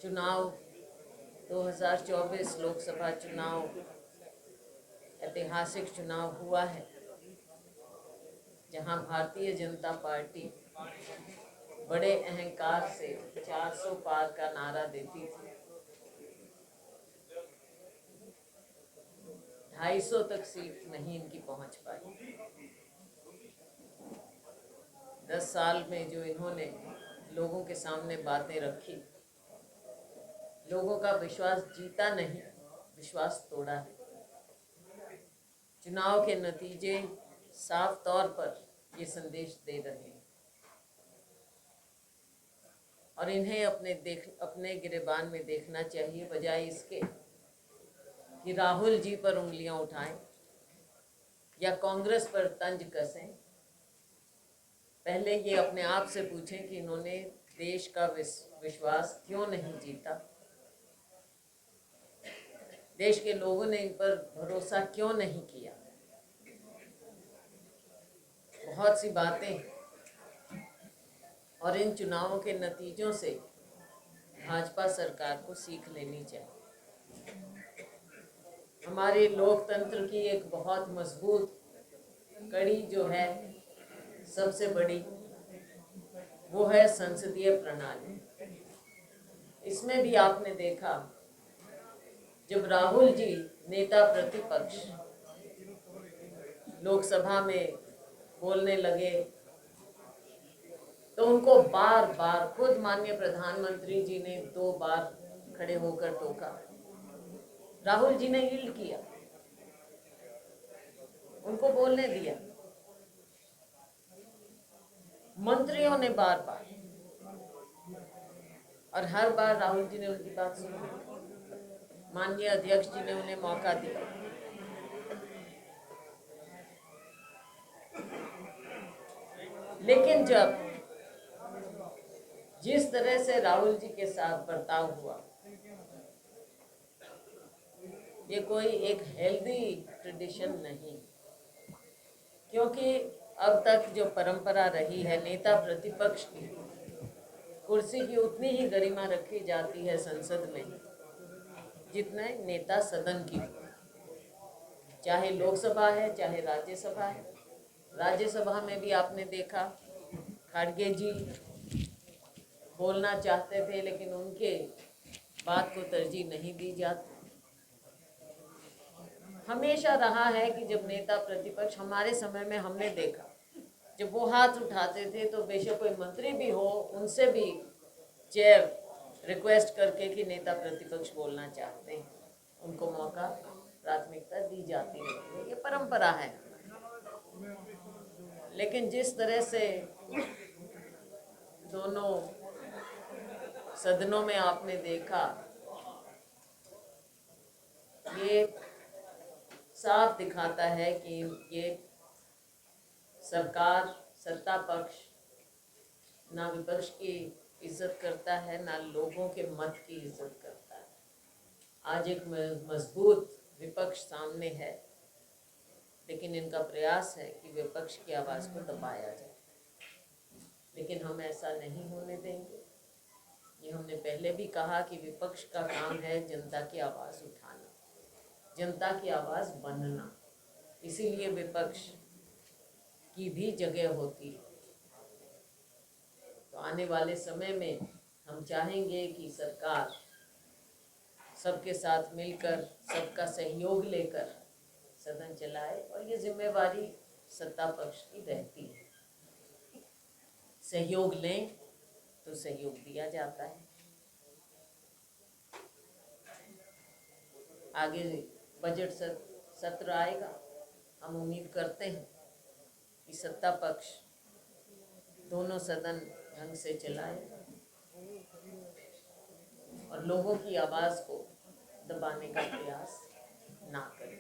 चुनाव 2024 लोकसभा चुनाव ऐतिहासिक चुनाव हुआ है, जहां भारतीय जनता पार्टी बड़े अहंकार से 400 पार का नारा देती थी। 250 तक सीट नहीं इनकी पहुंच पाई। 10 साल में जो इन्होंने लोगों के सामने बातें रखी, लोगों का विश्वास जीता नहीं, विश्वास तोड़ा है। चुनाव के नतीजे साफ तौर पर ये संदेश दे रहे हैं और इन्हें अपने गिरेबान में देखना चाहिए, बजाय इसके कि राहुल जी पर उंगलियां उठाएं या कांग्रेस पर तंज कसें। पहले ये अपने आप से पूछें कि इन्होंने देश का विश्वास क्यों नहीं जीता, देश के लोगों ने इन पर भरोसा क्यों नहीं किया। बहुत सी बातें और इन चुनावों के नतीजों से भाजपा सरकार को सीख लेनी चाहिए। हमारे लोकतंत्र की एक बहुत मजबूत कड़ी जो है, सबसे बड़ी, वो है संसदीय प्रणाली। इसमें भी आपने देखा, जब राहुल जी नेता प्रतिपक्ष लोकसभा में बोलने लगे तो उनको बार बार खुद माननीय प्रधानमंत्री जी ने 2 बार खड़े होकर टोका। राहुल जी ने यील्ड किया, उनको बोलने दिया। मंत्रियों ने बार बार, और हर बार राहुल जी ने उनकी बात सुनी। माननीय अध्यक्ष जी ने उन्हें मौका दिया। लेकिन जब जिस तरह से राहुल जी के साथ बर्ताव हुआ, ये कोई एक हेल्दी ट्रेडिशन नहीं, क्योंकि अब तक जो परंपरा रही है, नेता प्रतिपक्ष की कुर्सी की उतनी ही गरिमा रखी जाती है संसद में जितने नेता सदन की, चाहे लोकसभा है चाहे राज्यसभा है। राज्यसभा में भी आपने देखा, खड़गे जी बोलना चाहते थे लेकिन उनके बात को तरजीह नहीं दी जाती। हमेशा रहा है कि जब नेता प्रतिपक्ष, हमारे समय में हमने देखा, जब वो हाथ उठाते थे तो बेशक कोई मंत्री भी हो, उनसे भी चेयर रिक्वेस्ट करके कि नेता प्रतिपक्ष बोलना चाहते हैं, उनको मौका, प्राथमिकता दी जाती है। ये परंपरा है। लेकिन जिस तरह से दोनों सदनों में आपने देखा, ये साफ दिखाता है कि ये सरकार, सत्ता पक्ष ना विपक्ष की इज्जत करता है, ना लोगों के मत की इज्जत करता है। आज एक मजबूत विपक्ष सामने है, लेकिन इनका प्रयास है कि विपक्ष की आवाज़ को दबाया जाए, लेकिन हम ऐसा नहीं होने देंगे। ये हमने पहले भी कहा कि विपक्ष का काम है जनता की आवाज़ उठाना, जनता की आवाज़ बनना। इसीलिए विपक्ष की भी जगह होती है। तो आने वाले समय में हम चाहेंगे कि सरकार सबके साथ मिलकर, सबका सहयोग लेकर सदन चलाए, और ये जिम्मेवारी सत्ता पक्ष की रहती है। सहयोग लें तो सहयोग दिया जाता है। आगे बजट सत्र आएगा, हम उम्मीद करते हैं कि सत्ता पक्ष दोनों सदन ढंग से चलाए और लोगों की आवाज़ को दबाने का प्रयास ना करें।